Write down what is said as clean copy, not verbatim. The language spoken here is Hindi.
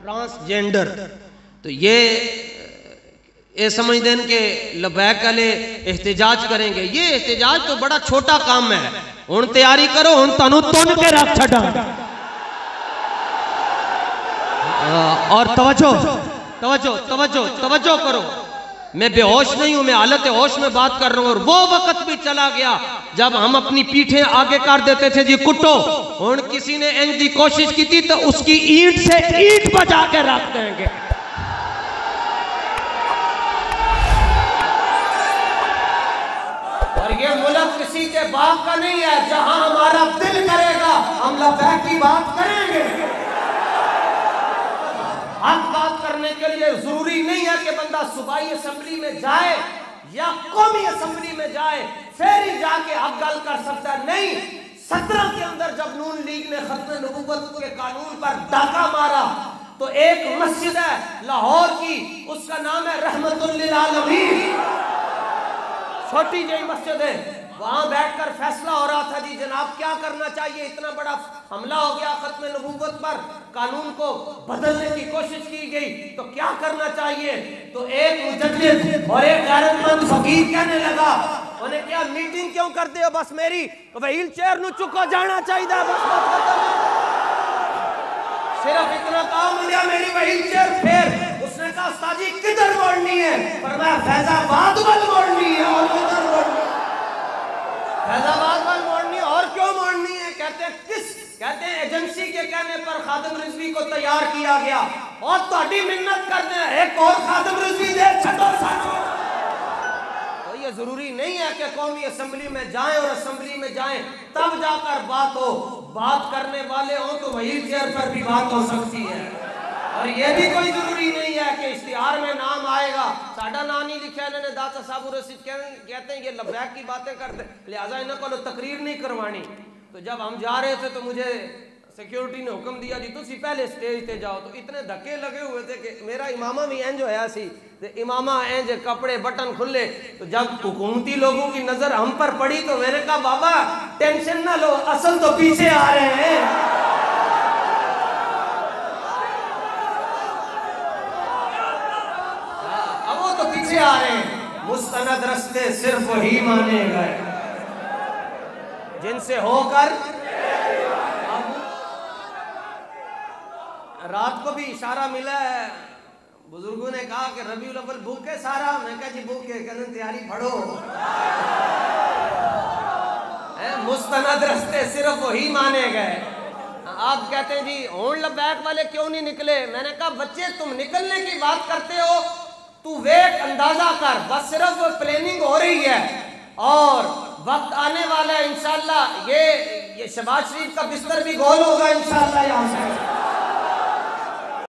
ट्रांसजेंडर। तो ये समझते हैं कि लबैक वाले एहतजाज करेंगे। ये एहतजाज तो बड़ा छोटा काम है। हुण तैयारी करो, हुण तुहानू तुन के रख छड्डा। और तवज्जो तवज्जो तवज्जो तवज्जो करो। मैं बेहोश नहीं हूं, मैं हालत होश में बात कर रहा हूं। और वो वक्त भी चला गया जब हम अपनी पीठें आगे कर देते थे जी कुटो। हुण किसी ने इंज की कोशिश की थी तो उसकी ईंट से ईंट बजा के रख देंगे। और ये मुल्क किसी के बाप का नहीं है। जहां हमारा दिल करेगा हम लबैक की बात करेंगे। हक बात करने के लिए जरूरी नहीं है कि बंदा सूबाई असेंबली में जाए या कौमी असेंबली में जाए फिर ही जाके हक गल कर सकता है। नहीं, 17 के अंदर जब नून लीग ने खत्म नबूवत के कानून पर डाका मारा तो एक मस्जिद है लाहौर की, उसका नाम है रहमतुल लिल आलमीन, छोटी जी मस्जिद है। वहां बैठकर फैसला हो रहा था जी जनाब क्या करना चाहिए। इतना बड़ा हमला हो गया खत्म नबूवत पर, कानून को बदलने की कोशिश की गई, तो क्या करना चाहिए। तो एक मुजद्दिद और एक गैरतमंद फकीर कहने लगा, उन्हें क्या मीटिंग क्यों करते हो बस मेरी व्हील चेयर नु चुको जाना चाहिए। बस सिर्फ इतना काम लिया मेरी व्हील चेयर। फिर उसने कहा उस्ताद जी किधर मोड़नी है, पर मैं फैजाबाद वाल मोड़नी है। और किधर मोड़नी है? फैजाबाद वाल मोड़नी। और क्यों मोड़नी है? कहते हैं एजेंसी के कहने पर खादिम रिजवी को तैयार किया गया और ਤੁਹਾਡੀ मिन्नत करते हैं एक और खादिम रिजवी दे छो सानू। तो ये जरूरी नहीं है कि कौमी असेंबली में जाएं और असेंबली में जाएं तब जाकर बात हो। बात करने वाले हो तो व्हील चेयर पर भी बात हो सकती है। और ये भी कोई जरूरी नहीं है कि इश्तिहार में नाम आएगा। साडा नाम नहीं लिखा इन्होंने, दाता साहब रशीद कहते हैं ये लबैक की बातें करते, लिहाजा इन्हों को तकरीर नहीं करवानी। तो जब हम जा रहे थे तो मुझे सिक्योरिटी ने हुक्म दिया जी तुसी पहले स्टेज पे जाओ। तो इतने धक्के लगे हुए थे कि मेरा इमामा भी इंज होया सी, इमामा इंज कपड़े बटन खुले। तो जब हुकूमती लोगों की नजर हम पर पड़ी तो मैंने कहा बाबा टेंशन ना लो, असल तो पीछे आ रहे हैं। अब वो तो पीछे आ रहे हैं। मुस्तनद रस्ते सिर्फ वही माने गए जिनसे होकर। रात को भी इशारा मिला है, बुजुर्गों ने कहा कि रबीउल अव्वल भूखे सारा। मैं कहा जी भूखे, कहने तैयारी पढ़ो। मुस्तनद रस्ते सिर्फ वही माने गए। आप कहते हैं जी होड़ लबैक वाले क्यों नहीं निकले। मैंने कहा बच्चे तुम निकलने की बात करते हो, तू वेट अंदाजा कर, बस सिर्फ प्लानिंग हो रही है और वक्त आने वाला है इंशाल्लाह। ये शहबाज शरीफ का बिस्तर भी गोल होगा इंशाल्लाह। यहाँ से